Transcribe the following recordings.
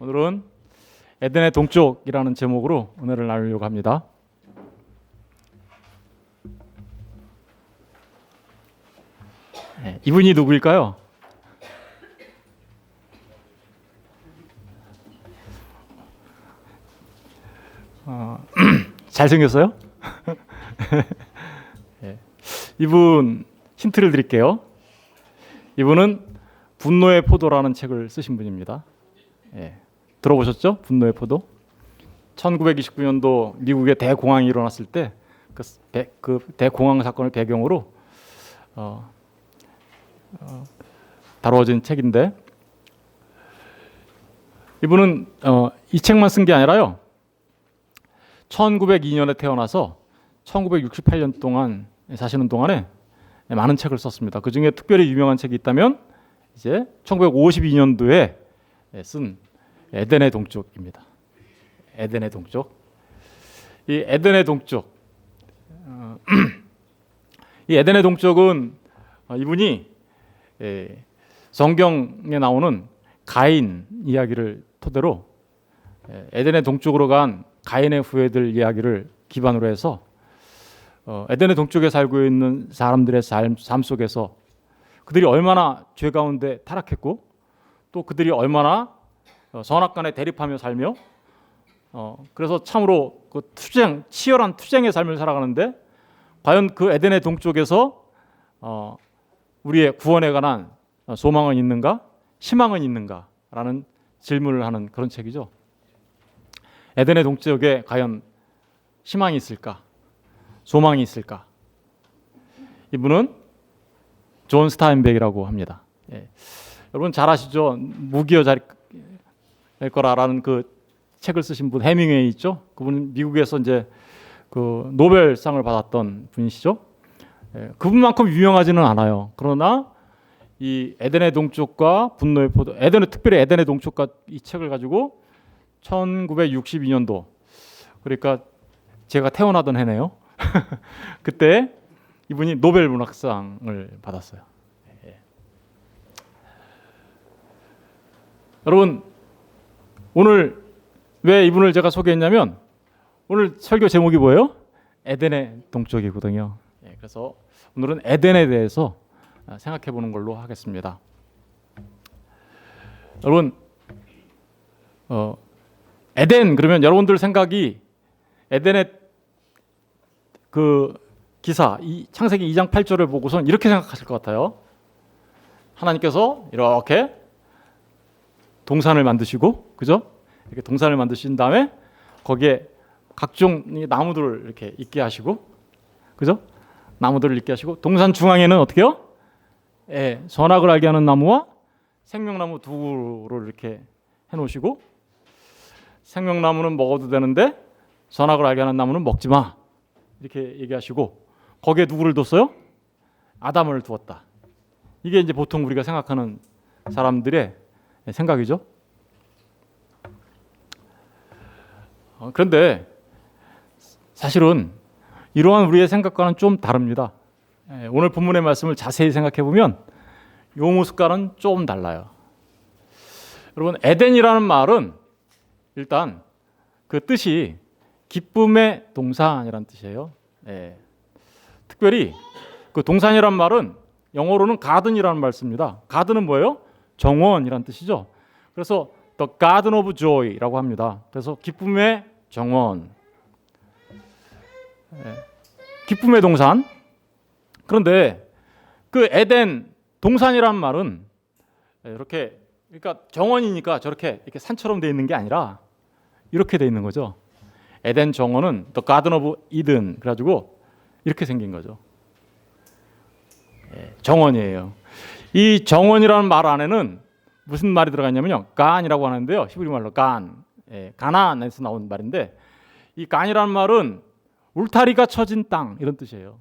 오늘은 에덴의 동쪽이라는 제목으로 은혜를 나누려고 합니다. 이분이 누구일까요? 잘생겼어요? 이분 힌트를 드릴게요. 이분은 분노의 포도라는 책을 쓰신 분입니다. 들어보셨죠? 분노의 포도? 1929년도 미국의 대공황이 일어났을 때 그 대공황 사건을 배경으로 다루어진 책인데, 이분은 이 책만 쓴 게 아니라요, 1902년에 태어나서 1968년 동안 사시는 동안에 많은 책을 썼습니다. 그 중에 특별히 유명한 책이 있다면 이제 1952년도에 쓴 에덴의 동쪽입니다. 에덴의 동쪽. 이 에덴의 동쪽. 이 에덴의 동쪽은 이분이 성경에 나오는 가인 이야기를 토대로 에덴의 동쪽으로 간 가인의 후예들 이야기를 기반으로 해서 에덴의 동쪽에 살고 있는 사람들의 삶 속에서 그들이 얼마나 죄 가운데 타락했고, 또 그들이 얼마나 선악간에 대립하며 살며, 그래서 참으로 그 치열한 투쟁의 삶을 살아가는데, 과연 그 에덴의 동쪽에서 우리의 구원에 관한 소망은 있는가, 희망은 있는가라는 질문을 하는 그런 책이죠. 에덴의 동쪽에 과연 희망이 있을까, 소망이 있을까? 이분은 존 스타인백이라고 합니다. 여러분 잘 아시죠? 무기여 잘 거라라는 그 책을 쓰신 분, 해밍웨이 있죠? 그분은 미국에서 이제 그 노벨상을 받았던 분이시죠. 그분만큼 유명하지는 않아요. 그러나 이 에덴의 동쪽과 분노의 포도, 특별히 에덴의 동쪽과 이 책을 가지고 1962년도, 그러니까 제가 태어나던 해네요. 그때 이분이 노벨 문학상을 받았어요. 여러분, 오늘 왜 이분을 제가 소개했냐면, 오늘 설교 제목이 뭐예요? 에덴의 동쪽이거든요. 그래서 오늘은 에덴에 대해서 생각해 보는 걸로 하겠습니다. 여러분, 에덴 그러면 여러분들 생각이 에덴의 그 기사, 이 창세기 2장 8절을 보고선 이렇게 생각하실 것 같아요. 하나님께서 이렇게 동산을 만드시고, 그죠? 이렇게 동산을 만드신 다음에 거기에 각종 나무들을 이렇게 있게 하시고, 그죠? 나무들을 있게 하시고, 동산 중앙에는 어떻게요? 선악을 알게 하는 나무와 생명나무 두 그루를 이렇게 해놓으시고, 생명나무는 먹어도 되는데 선악을 알게 하는 나무는 먹지 마, 이렇게 얘기하시고, 거기에 누구를 뒀어요? 아담을 두었다. 이게 이제 보통 우리가 생각하는 사람들의 생각이죠. 그런데 사실은 이러한 우리의 생각과는 좀 다릅니다. 오늘 본문의 말씀을 자세히 생각해 보면 이 모습과는 좀 달라요. 여러분, 에덴이라는 말은 일단 그 뜻이 기쁨의 동산이라는 뜻이에요. 특별히 그 동산이라는 말은 영어로는 가든이라는 말 씁니다. 가든은 뭐예요? 정원이라는 뜻이죠. 그래서 The Garden of Joy라고 합니다. 그래서 기쁨의 정원, 기쁨의 동산. 그런데 그 에덴 동산이란 말은 이렇게, 그러니까 정원이니까 저렇게 이렇게 산처럼 돼 있는 게 아니라 이렇게 돼 있는 거죠. 에덴 정원은 The Garden of Eden 그래가지고 이렇게 생긴 거죠. 정원이에요. 이 정원이라는 말 안에는 무슨 말이 들어가 있냐면요, 간이라고 하는데요, 히브리 말로 간, 가나안에서 나온 말인데, 이 간이라는 말은 울타리가 쳐진 땅, 이런 뜻이에요.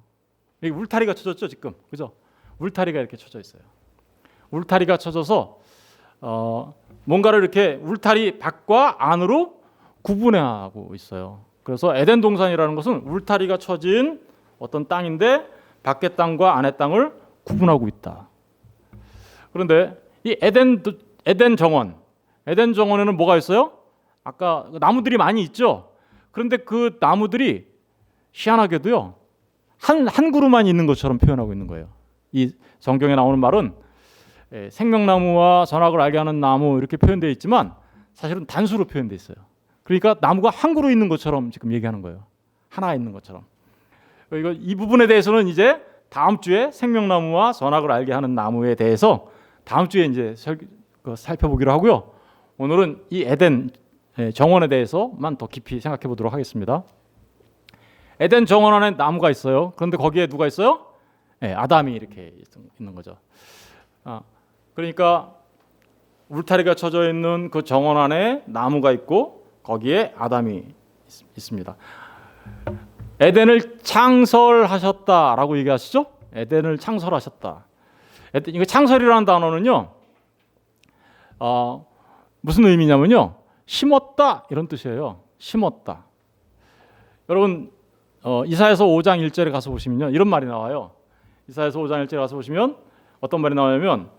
여기 울타리가 쳐졌죠, 지금, 그죠? 울타리가 이렇게 쳐져 있어요. 울타리가 쳐져서 뭔가를 이렇게 울타리 밖과 안으로 구분하고 있어요. 그래서 에덴 동산이라는 것은 울타리가 쳐진 어떤 땅인데 밖의 땅과 안의 땅을 구분하고 있다. 그런데 이 에덴 정원, 에덴 정원에는 뭐가 있어요? 아까 나무들이 많이 있죠. 그런데 그 나무들이 희한하게도요, 한 그루만 있는 것처럼 표현하고 있는 거예요. 이 성경에 나오는 말은 생명나무와 선악을 알게 하는 나무 이렇게 표현되어 있지만 사실은 단수로 표현되어 있어요. 그러니까 나무가 한 그루 있는 것처럼 지금 얘기하는 거예요. 하나 있는 것처럼. 이 부분에 대해서는 이제 다음 주에 생명나무와 선악을 알게 하는 나무에 대해서 다음 주에 이제 살펴보기로 하고요. 오늘은 이 에덴 정원에 대해서만 더 깊이 생각해 보도록 하겠습니다. 에덴 정원 안에 나무가 있어요. 그런데 거기에 누가 있어요? 아담이 이렇게 있는 거죠. 그러니까 울타리가 쳐져 있는 그 정원 안에 나무가 있고 거기에 아담이 있습니다. 에덴을 창설하셨다라고 얘기하시죠? 에덴을 창설하셨다. 이거 창설이라는 단어는요, 무슨 의미냐면요, 심었다 이런 뜻이에요. 심었다. 여러분 이사야서 5장 1절에 가서 보시면요, 이런 말이 나와요. 이사야서 5장 1절에 가서 보시면 어떤 말이 나오냐면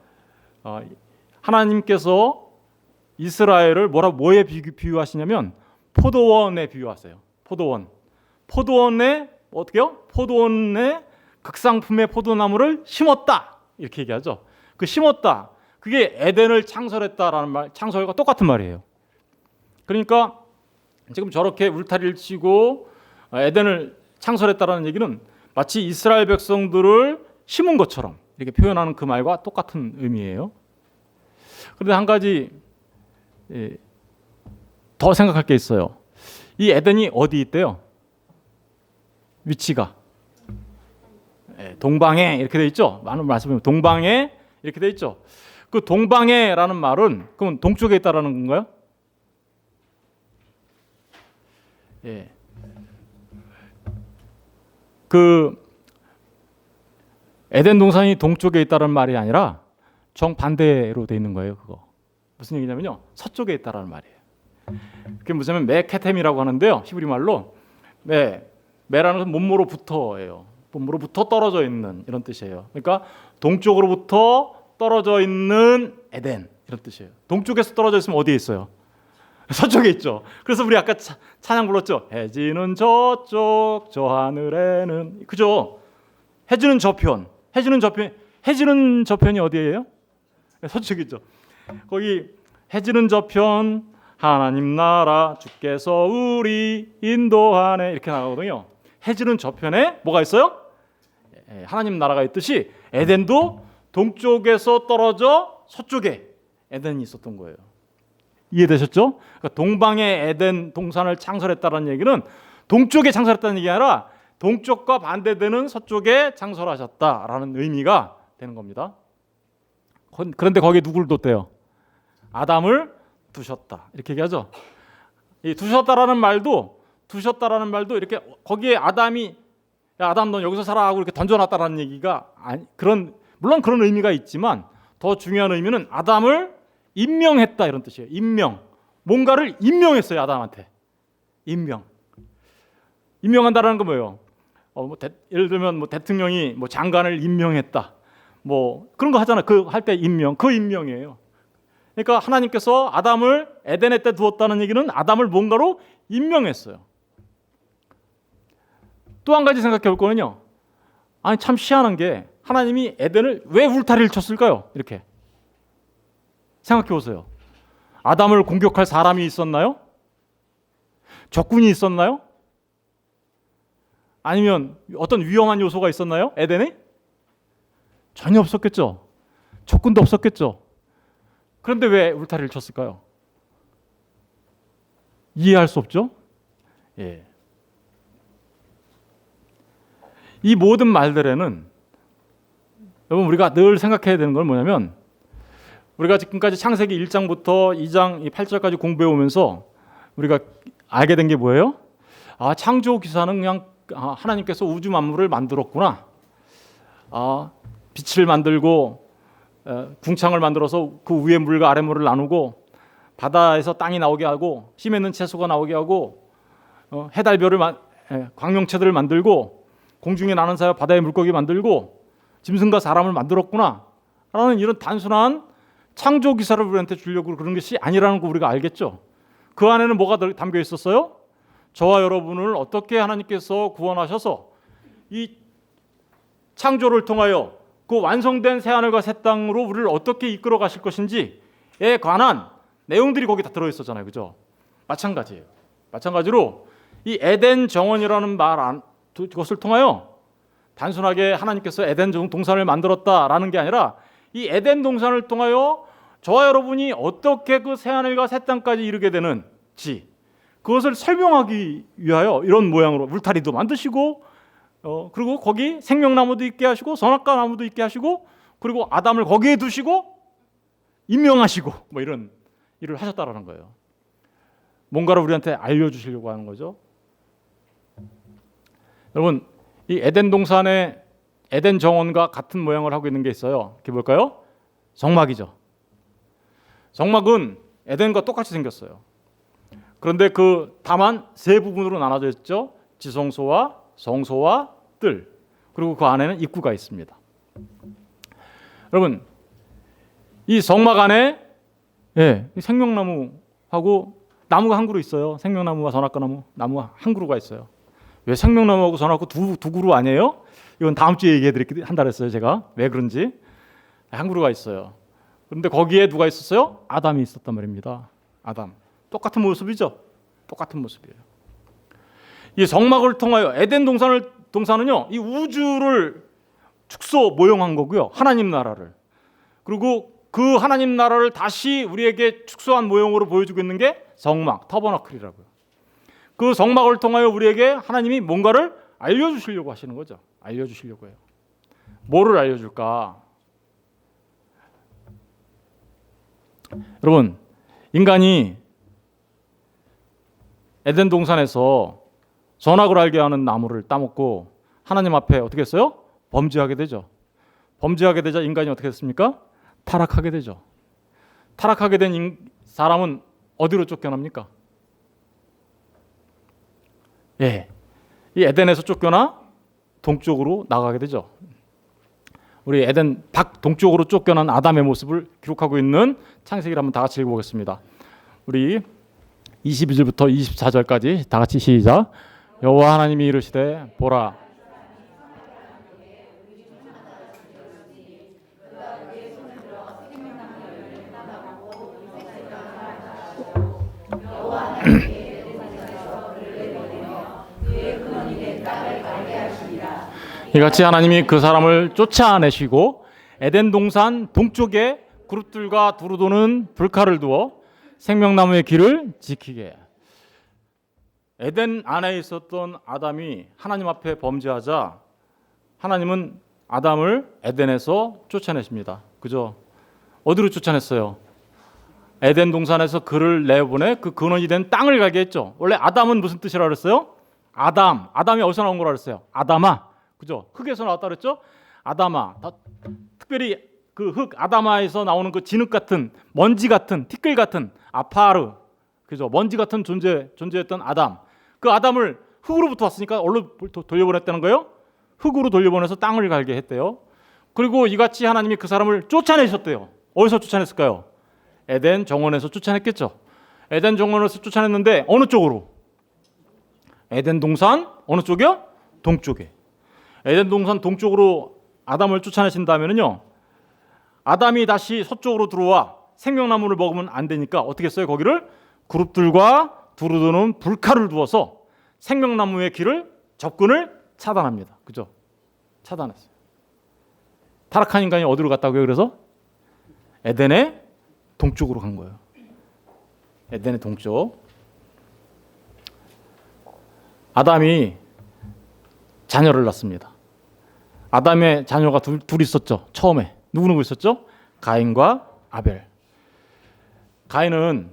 하나님께서 이스라엘을 뭐에 비유하시냐면 포도원에 비유하세요. 포도원에 어떻게요? 포도원에 극상품의 포도나무를 심었다 이렇게 얘기하죠. 그 심었다, 그게 에덴을 창설했다라는 말, 창설과 똑같은 말이에요. 그러니까 지금 저렇게 울타리를 치고 에덴을 창설했다라는 얘기는 마치 이스라엘 백성들을 심은 것처럼 이렇게 표현하는 그 말과 똑같은 의미예요. 그런데 한 가지 더 생각할 게 있어요. 이 에덴이 어디 있대요? 위치가 동방에 이렇게 돼 있죠. 많은 말씀이면 동방에 이렇게 돼 있죠. 그 동방에라는 말은 그럼 동쪽에 있다라는 건가요? 그 에덴 동산이 동쪽에 있다는 말이 아니라 정반대로 돼 있는 거예요. 그거 무슨 얘기냐면요, 서쪽에 있다라는 말이에요. 그게 무슨 메케템이라고 하는데요, 히브리 말로 메라는 것은 몸으로부터예요. 몸으로부터 떨어져 있는 이런 뜻이에요. 그러니까 동쪽으로부터 떨어져 있는 에덴 이런 뜻이에요. 동쪽에서 떨어져 있으면 어디에 있어요? 서쪽에 있죠. 그래서 우리 아까 찬양 불렀죠. 해지는 저쪽 저 하늘에는, 그죠? 해지는 저편. 해지는 저편이 어디예요? 서쪽이죠. 거기 해지는 저편 하나님 나라 주께서 우리 인도하네 이렇게 나가거든요. 해지는 저편에 뭐가 있어요? 하나님 나라가 있듯이 에덴도 동쪽에서 떨어져 서쪽에 에덴이 있었던 거예요. 이해되셨죠? 그러니까 동방의 에덴 동산을 창설했다는 얘기는 동쪽에 창설했다는 얘기가 아니라 동쪽과 반대되는 서쪽에 창설하셨다라는 의미가 되는 겁니다. 그런데 거기에 누구를 뒀대요? 아담을 두셨다 이렇게 얘기하죠. 이 두셨다라는 말도 이렇게 거기에 아담이 야 아담 넌 여기서 살아 하고 이렇게 던져놨다라는 얘기가 물론 그런 의미가 있지만 더 중요한 의미는 아담을 임명했다 이런 뜻이에요. 뭔가를 임명했어요. 아담한테 임명한다라는 건 뭐예요? 예를 들면 대통령이 장관을 임명했다 그런 거 하잖아. 그 할 때 그 임명이에요. 그러니까 하나님께서 아담을 에덴에 때 두었다는 얘기는 아담을 뭔가로 임명했어요. 또 한 가지 생각해 볼 거는요, 참 희한한 게 하나님이 에덴을 왜 울타리를 쳤을까요? 이렇게 생각해 보세요. 아담을 공격할 사람이 있었나요? 적군이 있었나요? 아니면 어떤 위험한 요소가 있었나요? 에덴에? 전혀 없었겠죠. 적군도 없었겠죠. 그런데 왜 울타리를 쳤을까요? 이해할 수 없죠? 이 모든 말들에는 여러분 우리가 늘 생각해야 되는 건 뭐냐면, 우리가 지금까지 창세기 1장부터 2장 8절까지 공부해 오면서 우리가 알게 된 게 뭐예요? 창조 기사는 그냥 하나님께서 우주 만물을 만들었구나. 빛을 만들고 궁창을 만들어서 그 위에 물과 아랫물을 나누고 바다에서 땅이 나오게 하고 씨 맺는 채소가 나오게 하고 해달별을 광명체들을 만들고 공중에 나는 사여 바다의 물고기 만들고 짐승과 사람을 만들었구나 라는 이런 단순한 창조 기사를 우리한테 주려고 그런 것이 아니라는 거 우리가 알겠죠. 그 안에는 뭐가 담겨 있었어요? 저와 여러분을 어떻게 하나님께서 구원하셔서 이 창조를 통하여 그 완성된 새하늘과 새 땅으로 우리를 어떻게 이끌어 가실 것인지에 관한 내용들이 거기 다 들어 있었잖아요. 그죠? 마찬가지예요. 마찬가지로 이 에덴 정원이라는 그것을 통하여 단순하게 하나님께서 에덴 동산을 만들었다라는 게 아니라 이 에덴 동산을 통하여 저와 여러분이 어떻게 그 새하늘과 새 땅까지 이르게 되는지 그것을 설명하기 위하여 이런 모양으로 울타리도 만드시고 그리고 거기 생명나무도 있게 하시고 선악과 나무도 있게 하시고 그리고 아담을 거기에 두시고 임명하시고 뭐 이런 일을 하셨다라는 거예요. 뭔가를 우리한테 알려주시려고 하는 거죠. 여러분 이 에덴 동산의 에덴 정원과 같은 모양을 하고 있는 게 있어요. 그게 뭘까요? 성막이죠. 성막은 에덴과 똑같이 생겼어요. 그런데 다만 세 부분으로 나눠져 있죠. 지성소와 성소와 뜰, 그리고 그 안에는 입구가 있습니다. 여러분 이 성막 안에 생명나무하고 나무가 한 그루 있어요. 생명나무와 선악과 나무가 한 그루가 있어요. 왜 생명나무하고 선악과 두 그루 아니에요? 이건 다음 주에 얘기한다 그랬어요. 제가 왜 그런지. 한 그루가 있어요. 그런데 거기에 누가 있었어요? 아담이 있었단 말입니다. 아담. 똑같은 모습이죠. 똑같은 모습이에요. 이 성막을 통하여 에덴 동산은요, 이 우주를 축소 모형한 거고요. 하나님 나라를. 그리고 그 하나님 나라를 다시 우리에게 축소한 모형으로 보여주고 있는 게 성막, 터버너클이라고요. 그 성막을 통하여 우리에게 하나님이 뭔가를 알려주시려고 하시는 거죠. 알려주시려고 해요. 뭐를 알려줄까? 여러분, 인간이 에덴 동산에서 선악을 알게 하는 나무를 따먹고 하나님 앞에 어떻게 했어요? 범죄하게 되죠. 범죄하게 되자 인간이 어떻게 됐습니까? 타락하게 되죠. 타락하게 된 사람은 어디로 쫓겨납니까? 이 에덴에서 쫓겨나 동쪽으로 나가게 되죠. 우리 에덴 동쪽으로 쫓겨난 아담의 모습을 기록하고 있는 창세기를 한번 다 같이 읽어보겠습니다. 우리 22절부터 24절까지 다 같이 시작. 여호와 하나님이 이르시되 보라 이같이 하나님이 그 사람을 쫓아내시고 에덴 동산 동쪽에 그룹들과 두루 도는 불칼을 두어 생명나무의 길을 지키게. 에덴 안에 있었던 아담이 하나님 앞에 범죄하자 하나님은 아담을 에덴에서 쫓아내십니다. 그죠? 어디로 쫓아냈어요? 에덴 동산에서 그를 내보내 그 근원이 된 땅을 가게 했죠. 원래 아담은 무슨 뜻이라 그랬어요? 아담이 어디서 나온 거라 그랬어요? 아담아. 그죠? 흙에서 나왔다 그랬죠? 아담아. 특별히 그 흙 아담아에서 나오는 그 진흙 같은 먼지 같은 티끌 같은 아파르. 그죠? 먼지 같은 존재했던 아담. 그 아담을 흙으로부터 왔으니까 얼로 돌려보냈다는 거예요? 흙으로 돌려보내서 땅을 갈게 했대요. 그리고 이같이 하나님이 그 사람을 쫓아내셨대요. 어디서 쫓아냈을까요? 에덴 정원에서 쫓아냈겠죠. 에덴 정원에서 쫓아냈는데 어느 쪽으로? 에덴 동산 어느 쪽이요? 동쪽에. 에덴 동산 동쪽으로 아담을 쫓아내신다면요, 아담이 다시 서쪽으로 들어와 생명나무를 먹으면 안 되니까 어떻게 했어요? 거기를 그룹들과 두루두는 불칼을 두어서 생명나무의 길을 접근을 차단합니다. 그죠? 차단했어요. 타락한 인간이 어디로 갔다고요? 그래서 에덴의 동쪽으로 간 거예요. 에덴의 동쪽. 아담이 자녀를 낳습니다. 아담의 자녀가 둘 있었죠. 처음에 누구 있었죠? 가인과 아벨. 가인은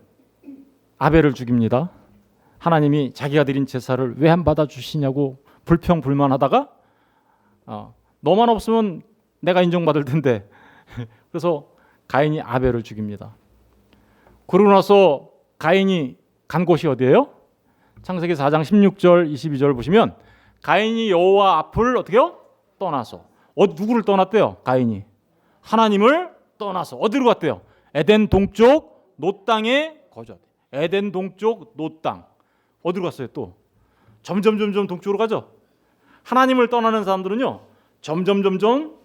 아벨을 죽입니다. 하나님이 자기가 드린 제사를 왜 안 받아주시냐고 불평불만하다가 너만 없으면 내가 인정받을 텐데 그래서 가인이 아벨을 죽입니다. 그러고 나서 가인이 간 곳이 어디예요? 창세기 4장 16절 22절 보시면 가인이 여호와 앞을 어떻게요? 떠나서 누구를 떠났대요? 가인이 하나님을 떠나서 어디로 갔대요? 에덴 동쪽 노 땅에 거주하되. 에덴 동쪽 노 땅. 어디로 갔어요 또? 점점 동쪽으로 가죠. 하나님을 떠나는 사람들은요, 점점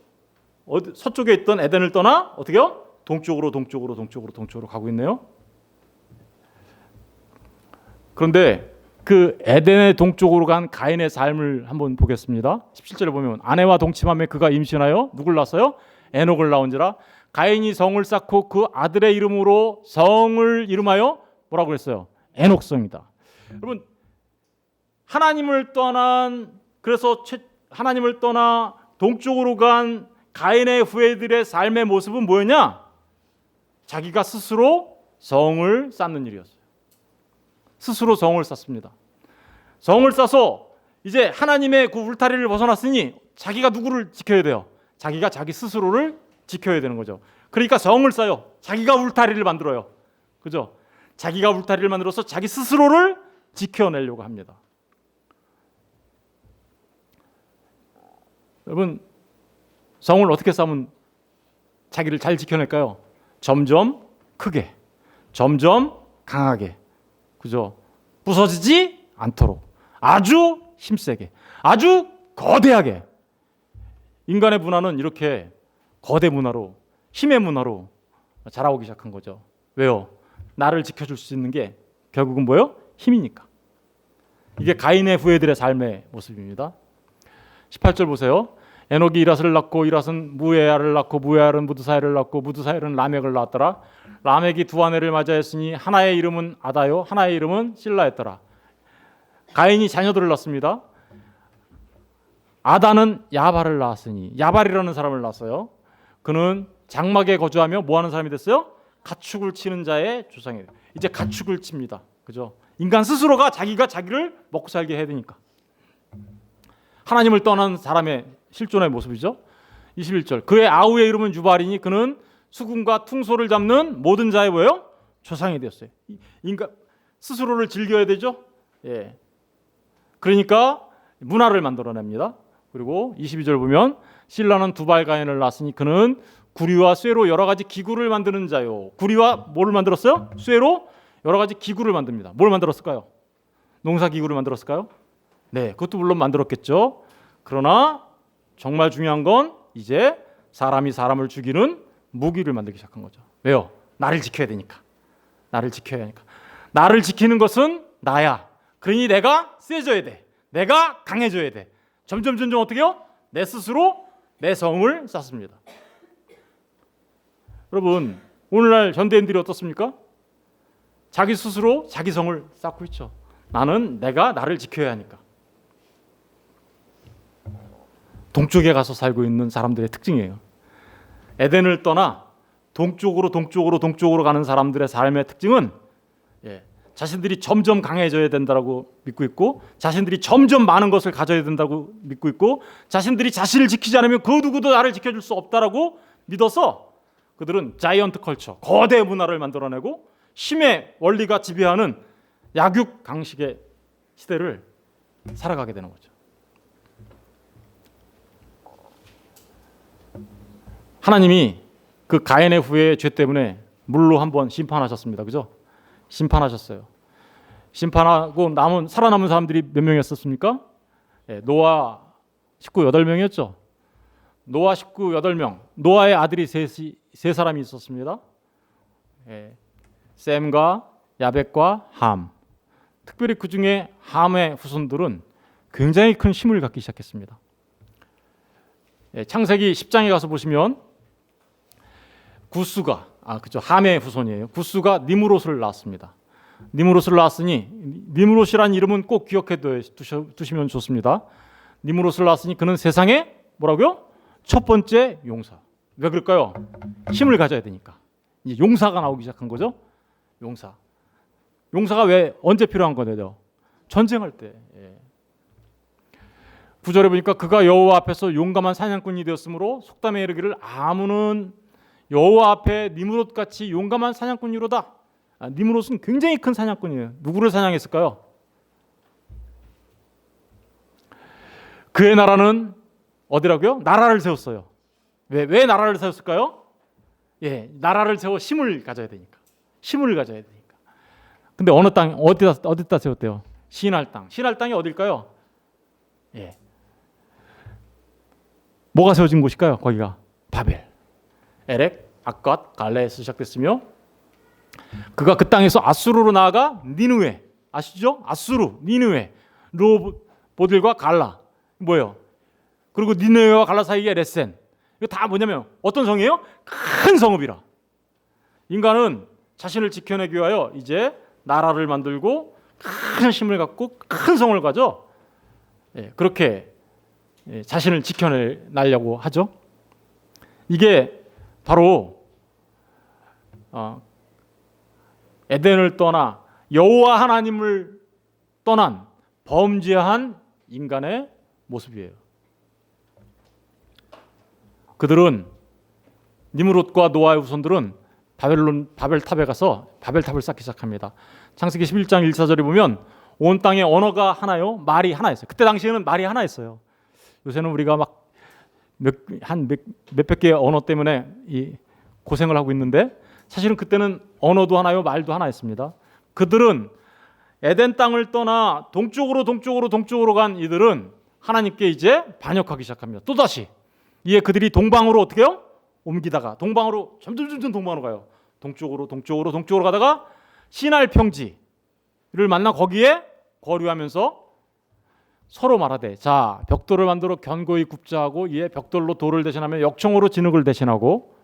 서쪽에 있던 에덴을 떠나 어떻게요? 동쪽으로 가고 있네요. 그런데 그 에덴의 동쪽으로 간 가인의 삶을 한번 보겠습니다. 17절에 보면 아내와 동침하며 그가 임신하여 누굴 낳았어요? 에녹을 낳은지라. 가인이 성을 쌓고 그 아들의 이름으로 성을 이름하여 뭐라고 했어요? 에녹성이다. 여러분, 하나님을 떠나 동쪽으로 간 가인의 후예들의 삶의 모습은 뭐였냐? 자기가 스스로 성을 쌓는 일이었어요. 스스로 성을 쌓습니다. 성을 쌓아서 이제 하나님의 그 울타리를 벗어났으니 자기가 누구를 지켜야 돼요? 자기가 자기 스스로를 지켜야 되는 거죠. 그러니까 성을 쌓아요. 자기가 울타리를 만들어요. 그죠? 자기가 울타리를 만들어서 자기 스스로를 지켜내려고 합니다. 여러분, 성을 어떻게 쌓으면 자기를 잘 지켜낼까요? 점점 크게, 점점 강하게, 그죠? 부서지지 않도록 아주 힘세게, 아주 거대하게. 인간의 문화는 이렇게 거대 문화로, 힘의 문화로 자라오기 시작한 거죠. 왜요? 나를 지켜줄 수 있는 게 결국은 뭐예요? 힘이니까. 이게 가인의 후예들의 삶의 모습입니다. 18절 보세요. 에녹이 이라스를 낳고 이라스는 무에야를 낳고 무에야는 무드사엘을 낳고 무드사엘은 라멕을 낳았더라. 라멕이 두 아내를 맞이하였으니 하나의 이름은 아다요 하나의 이름은 실라였더라. 가인이 자녀들을 낳습니다. 아다는 야발을 낳았으니, 야발이라는 사람을 낳았어요. 그는 장막에 거주하며 뭐 하는 사람이 됐어요? 가축을 치는 자의 조상이에요. 이제 가축을 칩니다. 그죠? 인간 스스로가 자기가 자기를 먹고 살게 해야 되니까. 하나님을 떠난 사람의 실존의 모습이죠. 21절. 그의 아우의 이름은 유발이니 그는 수금과 퉁소를 잡는 모든 자의 뭐예요? 조상이 되었어요. 인간 스스로를 즐겨야 되죠. 예. 그러니까 문화를 만들어냅니다. 그리고 22절 보면 실라는 두발 가인을 낳았으니 그는 구리와 쇠로 여러 가지 기구를 만드는 자요. 구리와 뭐를 만들었어요? 쇠로 여러 가지 기구를 만듭니다. 뭘 만들었을까요? 농사 기구를 만들었을까요? 네, 그것도 물론 만들었겠죠. 그러나 정말 중요한 건 이제 사람이 사람을 죽이는 무기를 만들기 시작한 거죠. 왜요? 나를 지켜야 되니까. 나를 지켜야 하니까. 나를 지키는 것은 나야. 그러니 내가 세져야 돼. 내가 강해져야 돼. 점점 어떻게 해요? 내 스스로 내 성을 쌓습니다. 여러분, 오늘날 현대인들이 어떻습니까? 자기 스스로 자기 성을 쌓고 있죠. 내가 나를 지켜야 하니까. 동쪽에 가서 살고 있는 사람들의 특징이에요. 에덴을 떠나 동쪽으로 가는 사람들의 삶의 특징은 자신들이 점점 강해져야 된다고 믿고 있고, 자신들이 점점 많은 것을 가져야 된다고 믿고 있고, 자신들이 자신을 지키지 않으면 그 누구도 나를 지켜줄 수 없다라고 믿어서 그들은 자이언트 컬처, 거대 문화를 만들어내고 힘의 원리가 지배하는 약육 강식의 시대를 살아가게 되는 거죠. 하나님이 그 가인의 후예의 죄 때문에 물로 한번 심판하셨습니다. 그죠? 심판하셨어요. 심판하고 살아남은 사람들이 몇 명이었습니까? 노아 식구 8명이었죠. 노아 식구 8명. 노아의 아들이 세 사람이 있었습니다. 셈과 야벳과 함. 특별히 그 중에 함의 후손들은 굉장히 큰 힘을 갖기 시작했습니다. 창세기 10장에 가서 보시면 구스가 함의 후손이에요. 구스가 니므롯을 낳았습니다. 니므롯을 낳았으니, 니므롯이라는 이름은 꼭 기억해 두시면 좋습니다. 니므롯을 낳았으니 그는 세상에 뭐라고요? 첫 번째 용사. 왜 그럴까요? 힘을 가져야 되니까. 이제 용사가 나오기 시작한 거죠. 용사가 언제 필요한 거죠? 전쟁할 때. 9절에 보니까 그가 여호와 앞에서 용감한 사냥꾼이 되었으므로 속담에 이르기를 아무는 여호와 앞에 니므롯같이 용감한 사냥꾼이로다. 니므롯은 굉장히 큰 사냥꾼이에요. 누구를 사냥했을까요? 그의 나라는 어디라고요? 나라를 세웠어요. 왜 나라를 세웠을까요? 나라를 세워 힘을 가져야 되니까. 힘을 가져야 되니까. 근데 어느 땅 어디다 세웠대요? 신할 땅. 신할 땅이 어딜까요? 뭐가 세워진 곳일까요? 거기가 바벨, 에렉, 악갓, 갈레에서 시작됐으며 그가 그 땅에서 아수르로 나아가 니느웨 아시죠? 아수르, 니느웨, 르호보들과 갈라 뭐예요? 그리고 니느웨와 갈라 사이에 레센. 이거 다 뭐냐면 어떤 성이에요? 큰 성읍이라. 인간은 자신을 지켜내기 위하여 이제 나라를 만들고 큰 힘을 갖고 큰 성을 가져 그렇게 자신을 지켜내려고 하죠. 이게 바로 에덴을 떠나 여호와 하나님을 떠난 범죄한 인간의 모습이에요. 그들은 니므롯과 노아의 후손들은 바벨탑에 가서 바벨탑을 쌓기 시작합니다. 창세기 11장 1사절에 보면 온 땅에 언어가 하나요, 말이 하나였어요. 그때 당시에는 말이 하나였어요. 요새는 우리가 막 몇백 개의 언어 때문에 이 고생을 하고 있는데 사실은 그때는 언어도 하나요, 말도 하나였습니다. 그들은 에덴 땅을 떠나 동쪽으로 간 이들은 하나님께 이제 반역하기 시작합니다. 또다시 이에 그들이 동방으로 어떻게 해요? 옮기다가 동방으로 점점 동방으로 가요. 동쪽으로 가다가 시날 평지를 만나 거기에 거류하면서 서로 말하되 자 벽돌을 만들어 견고히 굽자 하고 이에 벽돌로 돌을 대신하며 역청으로 진흙을 대신하고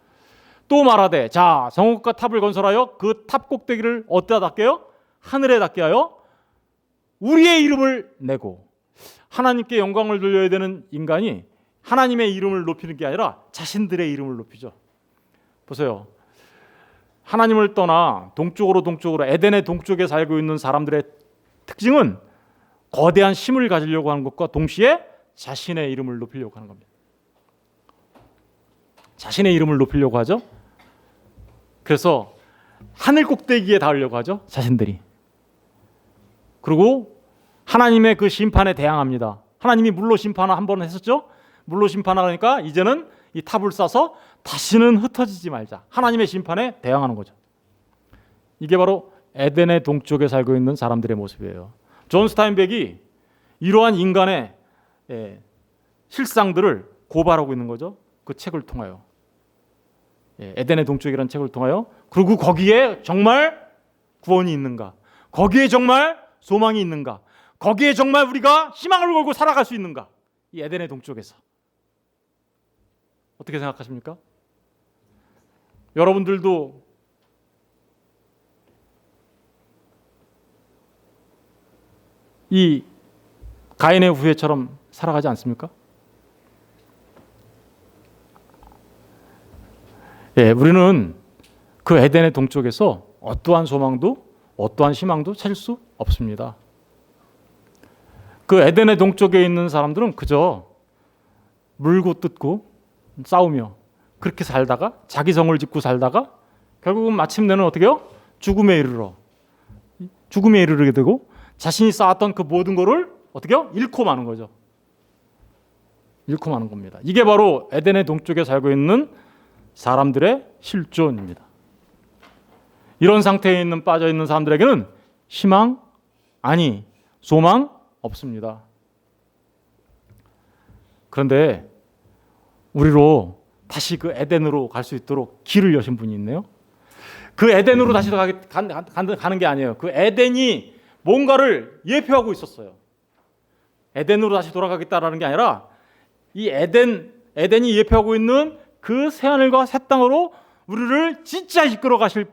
또 말하되 자 성읍과 탑을 건설하여 그 탑 꼭대기를 어디다 닿게요? 하늘에 닿게 하여 우리의 이름을 내고. 하나님께 영광을 돌려야 되는 인간이 하나님의 이름을 높이는 게 아니라 자신들의 이름을 높이죠. 보세요. 하나님을 떠나 동쪽으로 에덴의 동쪽에 살고 있는 사람들의 특징은 거대한 힘을 가지려고 하는 것과 동시에 자신의 이름을 높이려고 하는 겁니다. 자신의 이름을 높이려고 하죠. 그래서 하늘 꼭대기에 닿으려고 하죠. 자신들이. 그리고 하나님의 그 심판에 대항합니다. 하나님이 물로 심판을 한 번 했었죠. 물로 심판하니까 이제는 이 탑을 쌓아서 다시는 흩어지지 말자. 하나님의 심판에 대항하는 거죠. 이게 바로 에덴의 동쪽에 살고 있는 사람들의 모습이에요. 존 스타인백이 이러한 인간의 실상들을 고발하고 있는 거죠. 그 책을 통하여. 에덴의 동쪽이라는 책을 통하여. 그리고 거기에 정말 구원이 있는가? 거기에 정말 소망이 있는가? 거기에 정말 우리가 희망을 걸고 살아갈 수 있는가? 이 에덴의 동쪽에서. 어떻게 생각하십니까? 여러분들도 이 가인의 후예처럼 살아가지 않습니까? 우리는 그 에덴의 동쪽에서 어떠한 소망도 어떠한 희망도 찾을 수 없습니다. 그 에덴의 동쪽에 있는 사람들은 그저 물고 뜯고 싸우며 그렇게 살다가 자기 성을 짓고 살다가 결국은 마침내는 어떻게 해요? 죽음에 이르게 되고 자신이 쌓았던 그 모든 거를 어떻게 해요? 잃고 마는 거죠. 잃고 마는 겁니다. 이게 바로 에덴의 동쪽에 살고 있는 사람들의 실존입니다. 이런 상태에 빠져 있는 사람들에게는 희망, 아니 소망 없습니다. 그런데 우리로 다시 그 에덴으로 갈 수 있도록 길을 여신 분이 있네요. 그 에덴으로 다시 가는 게 아니에요. 그 에덴이 뭔가를 예표하고 있었어요. 에덴으로 다시 돌아가겠다라는 게 아니라 이 에덴이 예표하고 있는 그 새하늘과 새 땅으로 우리를 진짜 이끌어 가실,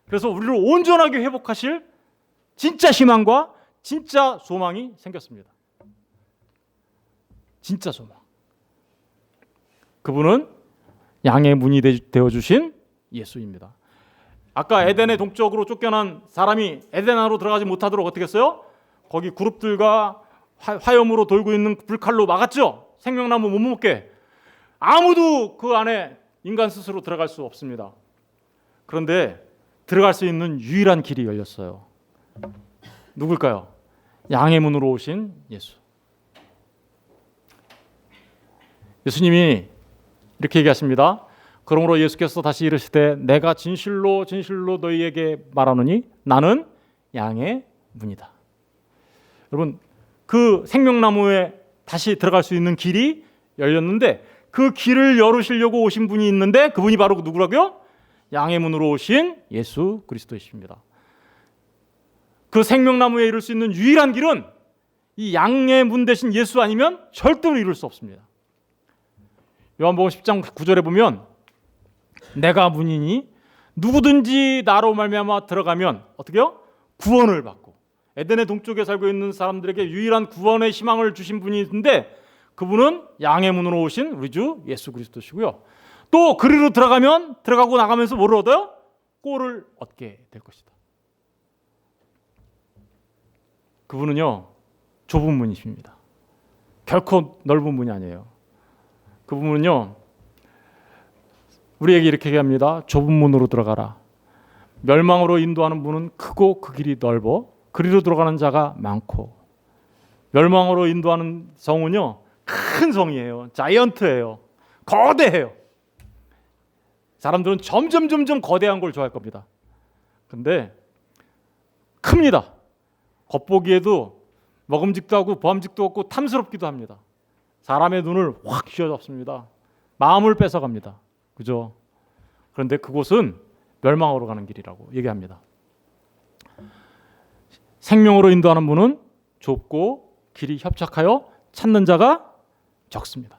그래서 우리를 온전하게 회복하실 진짜 희망과 진짜 소망이 생겼습니다. 진짜 소망. 그분은 양의 문이 되어주신 예수입니다. 아까 에덴의 동쪽으로 쫓겨난 사람이 에덴 안으로 들어가지 못하도록 어떻게 했어요? 거기 그룹들과 화염으로 돌고 있는 불칼로 막았죠. 생명나무 못 먹게. 아무도 그 안에 인간 스스로 들어갈 수 없습니다. 그런데 들어갈 수 있는 유일한 길이 열렸어요. 누굴까요? 양의 문으로 오신 예수. 예수님이 이렇게 얘기하십니다. 그러므로 예수께서 다시 이르시되 내가 진실로 진실로 너희에게 말하노니 나는 양의 문이다. 여러분, 그 생명나무에 다시 들어갈 수 있는 길이 열렸는데 그 길을 열으시려고 오신 분이 있는데 그분이 바로 누구라고요? 양의 문으로 오신 예수 그리스도이십니다. 그 생명나무에 이룰 수 있는 유일한 길은 이 양의 문 대신 예수 아니면 절대로 이룰 수 없습니다. 요한복음 10장 9절에 보면 내가 문이니 누구든지 나로 말미암아 들어가면 어떻게요? 구원을 받고, 에덴의 동쪽에 살고 있는 사람들에게 유일한 구원의 희망을 주신 분이 있는데 그분은 양의 문으로 오신 우리 주 예수 그리스도시고요. 또 그리로 들어가면 들어가고 나가면서 뭐를 얻어요? 꼴을 얻게 될 것이다. 그분은요 좁은 문이십니다. 결코 넓은 문이 아니에요. 그분은요 우리에게 이렇게 얘기합니다. 좁은 문으로 들어가라. 멸망으로 인도하는 문은 크고 그 길이 넓어 그리로 들어가는 자가 많고. 멸망으로 인도하는 성은요 큰 성이에요. 자이언트예요. 거대해요. 사람들은 점점 거대한 걸 좋아할 겁니다. 근데 큽니다. 겉보기에도 먹음직도 하고 보암직도 없고 탐스럽기도 합니다. 사람의 눈을 확 휘어잡습니다. 마음을 뺏어갑니다. 그죠? 그런데 그곳은 멸망으로 가는 길이라고 얘기합니다. 생명으로 인도하는 문은 좁고 길이 협착하여 찾는 자가 적습니다.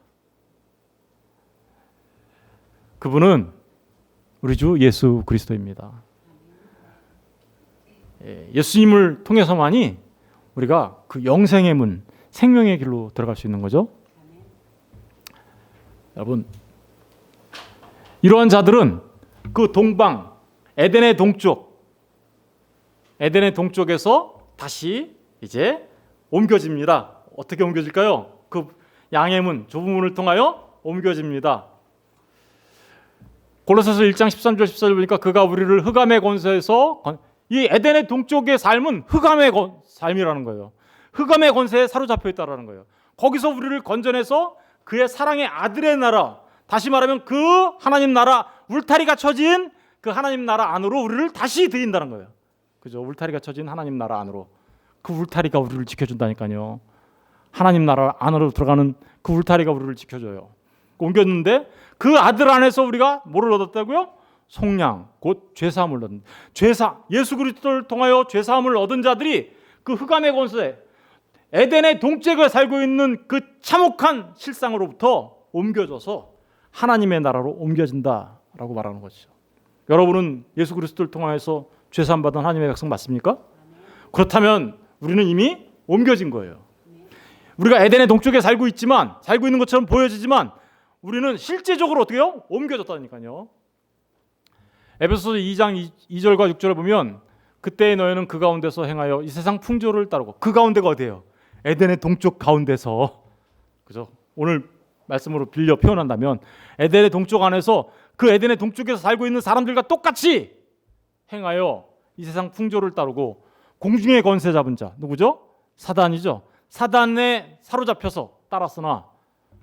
그분은 우리 주 예수 그리스도입니다. 예수님을 통해서만이 우리가 그 영생의 문, 생명의 길로 들어갈 수 있는 거죠. 여러분, 이러한 자들은 그 동방, 에덴의 동쪽에서 다시 이제 옮겨집니다. 어떻게 옮겨질까요? 그 양의 문, 좁은 문을 통하여 옮겨집니다. 골로새서 1장 13절 14절 보니까 그가 우리를 흑암의 권세에서, 이 에덴의 동쪽의 삶은 흑암의 삶이라는 거예요. 흑암의 권세에 사로잡혀 있다라는 거예요. 거기서 우리를 건져내서 그의 사랑의 아들의 나라, 다시 말하면 그 하나님 나라, 울타리가 쳐진 그 하나님 나라 안으로 우리를 다시 들인다는 거예요. 그죠? 울타리가 쳐진 하나님 나라 안으로. 그 울타리가 우리를 지켜준다니까요. 하나님 나라 안으로 들어가는 그 울타리가 우리를 지켜줘요. 옮겼는데 그 아들 안에서 우리가 뭐를 얻었다고요? 속량, 곧 죄사함을 얻는. 예수 그리스도를 통하여 죄사함을 얻은 자들이 그 흑암의 권세, 에덴의 동쪽에 살고 있는 그 참혹한 실상으로부터 옮겨져서 하나님의 나라로 옮겨진다라고 말하는 것이죠. 여러분은 예수 그리스도를 통하여서 죄사함 받은 하나님의 백성 맞습니까? 그렇다면 우리는 이미 옮겨진 거예요. 우리가 에덴의 동쪽에 살고 있는 것처럼 보여지지만 우리는 실제적으로 어떻게 해요? 옮겨졌다니까요. 에베소서 2장 2절과 6절을 보면 그때 너희는 그 가운데서 행하여 이 세상 풍조를 따르고. 그 가운데가 어디예요? 에덴의 동쪽 가운데서. 그죠? 오늘 말씀으로 빌려 표현한다면 에덴의 동쪽 안에서 그 에덴의 동쪽에서 살고 있는 사람들과 똑같이 행하여 이 세상 풍조를 따르고 공중의 권세 잡은 자 누구죠? 사단이죠. 사단에 사로잡혀서 따랐으나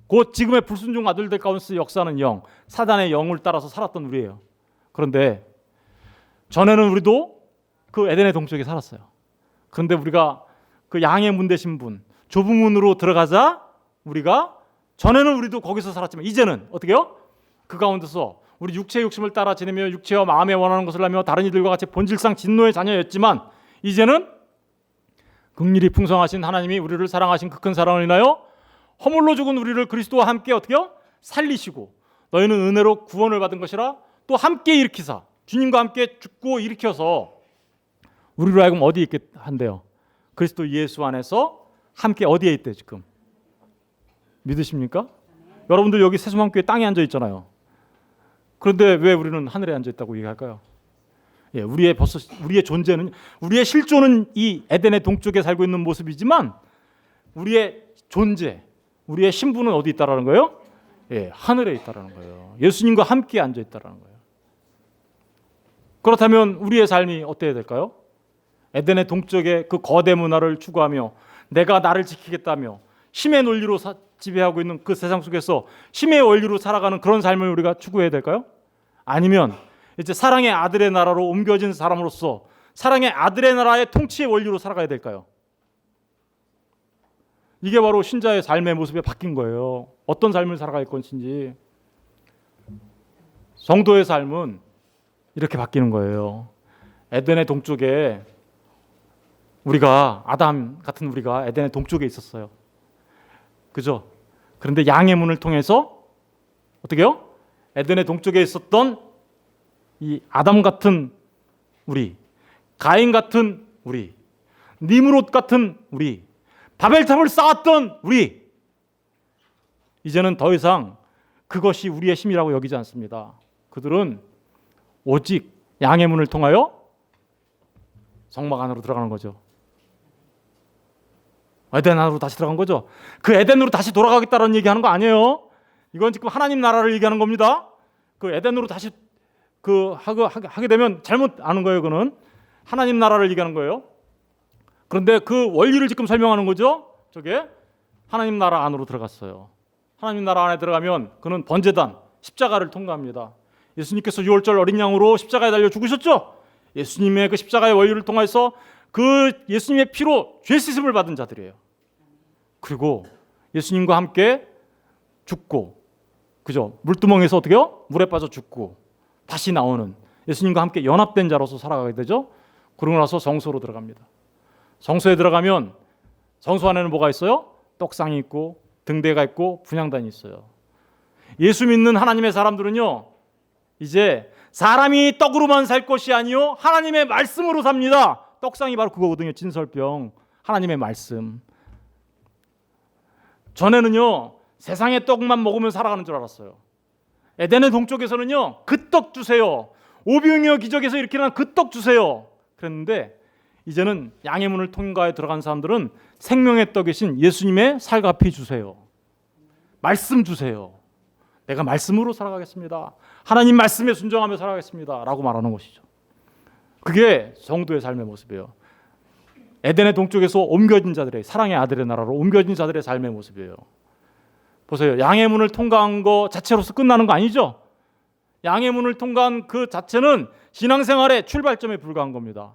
곧 지금의 불순종 아들들 가운데서 역사하는 영, 사단의 영을 따라서 살았던 우리예요. 그런데 전에는 우리도 그 에덴의 동쪽에 살았어요. 그런데 우리가 그 양의 문 되신 분, 좁은 문으로 들어가자 우리가 전에는 우리도 거기서 살았지만 이제는 어떻게 해요? 그 가운데서 우리 육체의 욕심을 따라 지내며 육체와 마음에 원하는 것을 하며 다른 이들과 같이 본질상 진노의 자녀였지만 이제는 긍휼이 풍성하신 하나님이 우리를 사랑하신 그 큰 사랑을 인하여 허물로 죽은 우리를 그리스도와 함께 어떻게 해요? 살리시고 너희는 은혜로 구원을 받은 것이라 또 함께 일으키사 주님과 함께 죽고 일으켜서 우리로 하여금 어디에 있게 한대요? 그리스도 예수 안에서 함께 어디에 있대 지금? 믿으십니까? 여러분들 여기 새소망교회 땅에 앉아 있잖아요. 그런데 왜 우리는 하늘에 앉아 있다고 얘기할까요? 우리의 존재는, 우리의 실존은 이 에덴의 동쪽에 살고 있는 모습이지만 우리의 존재, 우리의 신분은 어디 있다라는 거예요? 하늘에 있다라는 거예요. 예수님과 함께 앉아 있다라는 거예요. 그렇다면 우리의 삶이 어때야 될까요? 에덴의 동쪽의 그 거대 문화를 추구하며 내가 나를 지키겠다며 힘의 논리로 지배하고 있는 그 세상 속에서 힘의 원리로 살아가는 그런 삶을 우리가 추구해야 될까요? 아니면 이제 사랑의 아들의 나라로 옮겨진 사람으로서 사랑의 아들의 나라의 통치의 원리로 살아가야 될까요? 이게 바로 신자의 삶의 모습이 바뀐 거예요. 어떤 삶을 살아갈 것인지. 성도의 삶은 이렇게 바뀌는 거예요. 에덴의 동쪽에 우리가, 아담 같은 우리가 에덴의 동쪽에 있었어요. 그죠? 그런데 양의 문을 통해서 어떻게 해요? 에덴의 동쪽에 있었던 이 아담 같은 우리, 가인 같은 우리, 니므롯 같은 우리, 바벨탑을 쌓았던 우리, 이제는 더 이상 그것이 우리의 힘이라고 여기지 않습니다. 그들은 오직 양의 문을 통하여 성막 안으로 들어가는 거죠. 에덴 안으로 다시 들어간 거죠. 그 에덴으로 다시 돌아가겠다는 얘기하는 거 아니에요. 이건 지금 하나님 나라를 얘기하는 겁니다. 그 에덴으로 다시 하게 되면 잘못 아는 거예요. 그는 하나님 나라를 얘기하는 거예요. 그런데 그 원리를 지금 설명하는 거죠. 저게 하나님 나라 안으로 들어갔어요. 하나님 나라 안에 들어가면 그는 번제단, 십자가를 통과합니다. 예수님께서 유월절 어린 양으로 십자가에 달려 죽으셨죠. 예수님의 그 십자가의 원리를 통해서 그 예수님의 피로 죄 씻음을 받은 자들이에요. 그리고 예수님과 함께 죽고, 그죠? 물두멍에서 어떻게 해요? 물에 빠져 죽고 다시 나오는 예수님과 함께 연합된 자로서 살아가게 되죠. 그러고 나서 성소로 들어갑니다. 성소에 들어가면 성소 안에는 뭐가 있어요? 떡상이 있고 등대가 있고 분향단이 있어요. 예수 믿는 하나님의 사람들은요, 이제 사람이 떡으로만 살 것이 아니요 하나님의 말씀으로 삽니다. 떡상이 바로 그거거든요. 진설병, 하나님의 말씀. 전에는요, 세상의 떡만 먹으면 살아가는 줄 알았어요. 에덴의 동쪽에서는요, 그 떡 주세요. 오병이어 기적에서 이렇게 난 그 떡 주세요. 그랬는데 이제는 양의 문을 통과해 들어간 사람들은 생명의 떡이신 예수님의 살과 피 주세요. 말씀 주세요. 내가 말씀으로 살아가겠습니다. 하나님 말씀에 순종하며 살아가겠습니다. 라고 말하는 것이죠. 그게 성도의 삶의 모습이에요. 에덴의 동쪽에서 옮겨진 자들의, 사랑의 아들의 나라로 옮겨진 자들의 삶의 모습이에요. 보세요. 양의 문을 통과한 거 자체로서 끝나는 거 아니죠? 양의 문을 통과한 그 자체는 신앙생활의 출발점에 불과한 겁니다.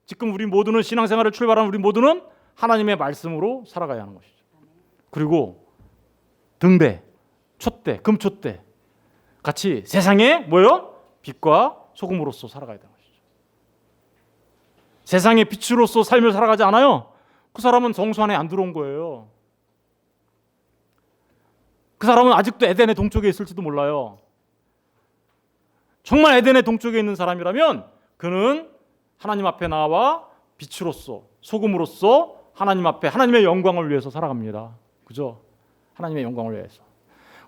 지금 우리 모두는 신앙생활을 출발한 우리 모두는 하나님의 말씀으로 살아가야 하는 것이죠. 그리고 등대, 촛대, 금촛대 같이 세상에 뭐요? 빛과 소금으로서 살아가야 되는 것이죠. 세상의 빛으로서 삶을 살아가지 않아요. 그 사람은 성소 안에 안 들어온 거예요. 그 사람은 아직도 에덴의 동쪽에 있을지도 몰라요. 정말 에덴의 동쪽에 있는 사람이라면 그는 하나님 앞에 나와 빛으로서, 소금으로서 하나님 앞에 하나님의 영광을 위해서 살아갑니다. 그죠? 하나님의 영광을 위해서.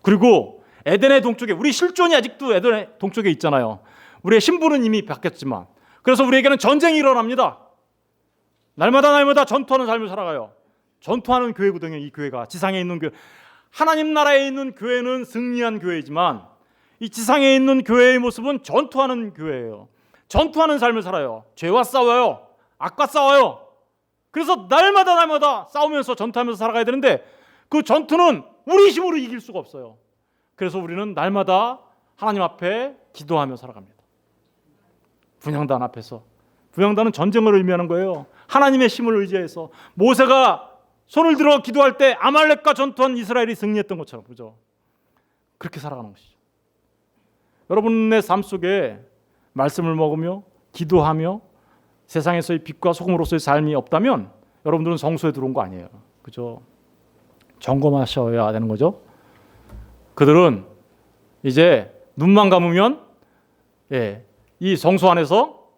그리고 에덴의 동쪽에, 우리 실존이 아직도 에덴의 동쪽에 있잖아요. 우리의 신분은 이미 바뀌었지만, 그래서 우리에게는 전쟁이 일어납니다. 날마다 전투하는 삶을 살아가요. 전투하는 교회거든요. 이 교회가 지상에 있는 교회. 하나님 나라에 있는 교회는 승리한 교회이지만 이 지상에 있는 교회의 모습은 전투하는 교회예요. 전투하는 삶을 살아요. 죄와 싸워요. 악과 싸워요. 그래서 날마다 싸우면서 전투하면서 살아가야 되는데 그 전투는 우리 힘으로 이길 수가 없어요. 그래서 우리는 날마다 하나님 앞에 기도하며 살아갑니다. 분향단 앞에서. 분향단은 전쟁을 의미하는 거예요. 하나님의 힘을 의지해서 모세가 손을 들어 기도할 때 아말렉과 전투한 이스라엘이 승리했던 것처럼, 그죠? 그렇게 살아가는 것이죠. 여러분의 삶 속에 말씀을 먹으며 기도하며 세상에서의 빛과 소금으로서의 삶이 없다면 여러분들은 성소에 들어온 거 아니에요. 그죠? 점검하셔야 되는 거죠. 그들은 이제 눈만 감으면 이 성소 안에서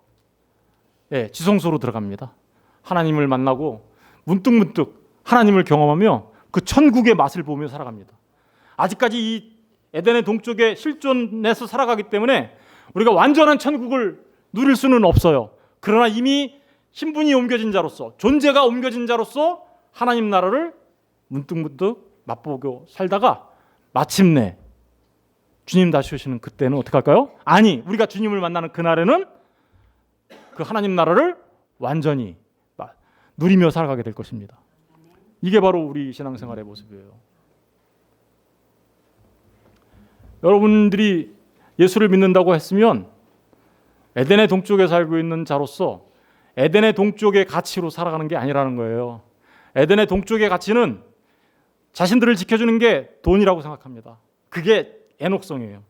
지성소로 들어갑니다. 하나님을 만나고 문득문득 하나님을 경험하며 그 천국의 맛을 보며 살아갑니다. 아직까지 이 에덴의 동쪽에 실존해서 살아가기 때문에 우리가 완전한 천국을 누릴 수는 없어요. 그러나 이미 신분이 옮겨진 자로서, 존재가 옮겨진 자로서 하나님 나라를 문득문득 맛보고 살다가 마침내 주님 다시 오시는 그때는 어떻게 할까요? 아니, 우리가 주님을 만나는 그날에는 그 하나님 나라를 완전히 누리며 살아가게 될 것입니다. 이게 바로 우리 신앙생활의 모습이에요. 여러분들이 예수를 믿는다고 했으면 에덴의 동쪽에 살고 있는 자로서 에덴의 동쪽의 가치로 살아가는 게 아니라는 거예요. 에덴의 동쪽의 가치는 자신들을 지켜주는 게 돈이라고 생각합니다. 그게 애녹성이에요.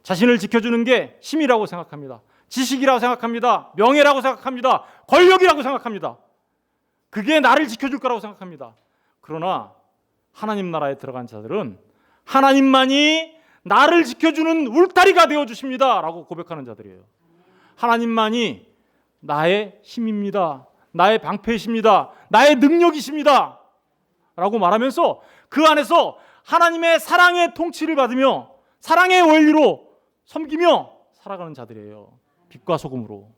자신을 지켜주는 게 힘이라고 생각합니다. 지식이라고 생각합니다. 명예라고 생각합니다. 권력이라고 생각합니다. 그게 나를 지켜줄 거라고 생각합니다. 그러나 하나님 나라에 들어간 자들은 하나님만이 나를 지켜주는 울타리가 되어주십니다 라고 고백하는 자들이에요. 하나님만이 나의 힘입니다. 나의 방패이십니다. 나의 능력이십니다 라고 말하면서 그 안에서 하나님의 사랑의 통치를 받으며 사랑의 원리로 섬기며 살아가는 자들이에요. 빛과 소금으로.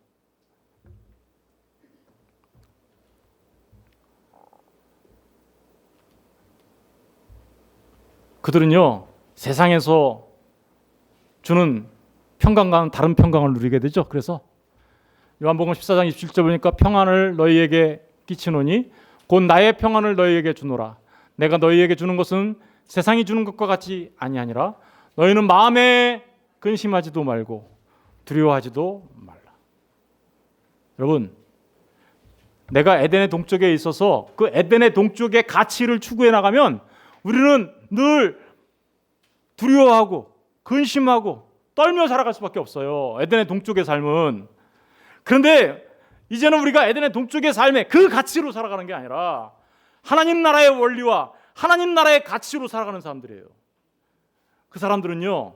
그들은요, 세상에서 주는 평강과는 다른 평강을 누리게 되죠. 그래서 요한복음 14장 27절 보니까 평안을 너희에게 끼치노니 곧 나의 평안을 너희에게 주노라. 내가 너희에게 주는 것은 세상이 주는 것과 같이 아니하니라. 너희는 마음에 근심하지도 말고 두려워하지도 말라. 여러분, 내가 에덴의 동쪽에 있어서 그 에덴의 동쪽의 가치를 추구해 나가면 우리는 늘 두려워하고 근심하고 떨며 살아갈 수밖에 없어요. 에덴의 동쪽의 삶은. 그런데 이제는 우리가 에덴의 동쪽의 삶에 그 가치로 살아가는 게 아니라 하나님 나라의 원리와 하나님 나라의 가치로 살아가는 사람들이에요. 그 사람들은요,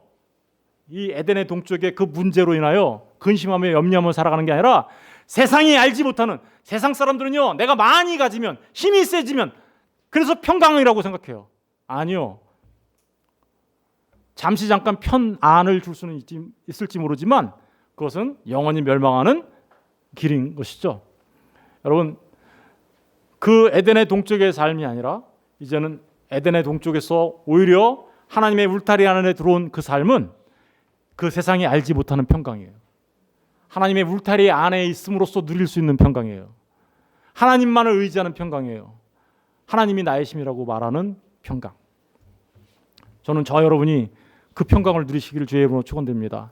이 에덴의 동쪽의 그 문제로 인하여 근심하며 염려하며 살아가는 게 아니라 세상이 알지 못하는, 세상 사람들은요, 내가 많이 가지면, 힘이 세지면 그래서 평강이라고 생각해요. 아니요. 잠시 잠깐 편안을 줄 수는 있을지 모르지만 그것은 영원히 멸망하는 길인 것이죠. 여러분, 그 에덴의 동쪽의 삶이 아니라 이제는 에덴의 동쪽에서 오히려 하나님의 울타리 안에 들어온 그 삶은 그 세상이 알지 못하는 평강이에요. 하나님의 울타리 안에 있음으로써 누릴 수 있는 평강이에요. 하나님만을 의지하는 평강이에요. 하나님이 나의 힘이라고 말하는 평강. 저는 저와 여러분이 그 평강을 누리시기를 주의 이름으로 축원드립니다.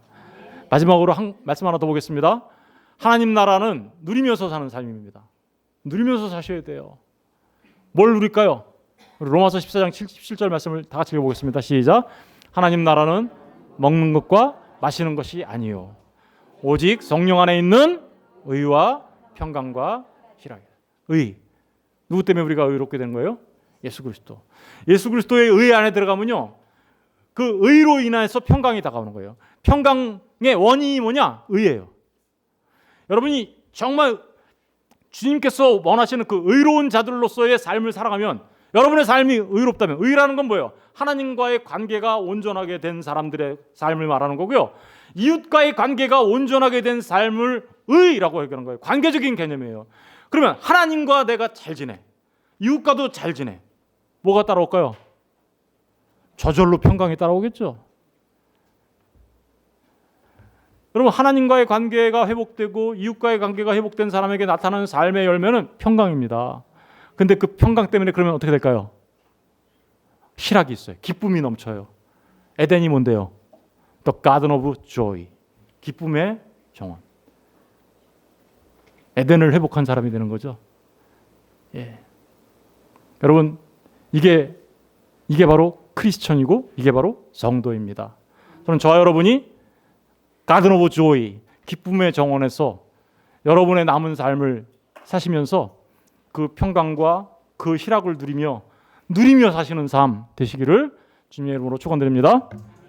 마지막으로 말씀 하나 더 보겠습니다. 하나님 나라는 누리면서 사는 삶입니다. 누리면서 사셔야 돼요. 뭘 누릴까요? 로마서 14장 17절 말씀을 다 같이 읽어보겠습니다. 시작. 하나님 나라는 먹는 것과 마시는 것이 아니요 오직 성령 안에 있는 의와 평강과 희락이다. 의. 누구 때문에 우리가 의롭게 되는 거예요? 예수 그리스도. 예수 그리스도의 의 안에 들어가면요, 그 의로 인해서 평강이 다가오는 거예요. 평강의 원인이 뭐냐? 의예요. 여러분이 정말 주님께서 원하시는 그 의로운 자들로서의 삶을 살아가면, 여러분의 삶이 의롭다면, 의라는 건 뭐예요? 하나님과의 관계가 온전하게 된 사람들의 삶을 말하는 거고요. 이웃과의 관계가 온전하게 된 삶을 의라고 얘기하는 거예요. 관계적인 개념이에요. 그러면 하나님과 내가 잘 지내, 이웃과도 잘 지내. 뭐가 따라올까요? 저절로 평강이 따라오겠죠. 여러분, 하나님과의 관계가 회복되고 이웃과의 관계가 회복된 사람에게 나타나는 삶의 열매는 평강입니다. 근데 그 평강 때문에 그러면 어떻게 될까요? 희락이 있어요. 기쁨이 넘쳐요. 에덴이 뭔데요? The Garden of Joy. 기쁨의 정원. 에덴을 회복한 사람이 되는 거죠. 예. 여러분, 이게 바로 크리스천이고 이게 바로 성도입니다. 저는 저와 여러분이 가든 오브 조이, 기쁨의 정원에서 여러분의 남은 삶을 사시면서 그 평강과 그 희락을 누리며 사시는 삶 되시기를 주님의 이름으로 축원드립니다.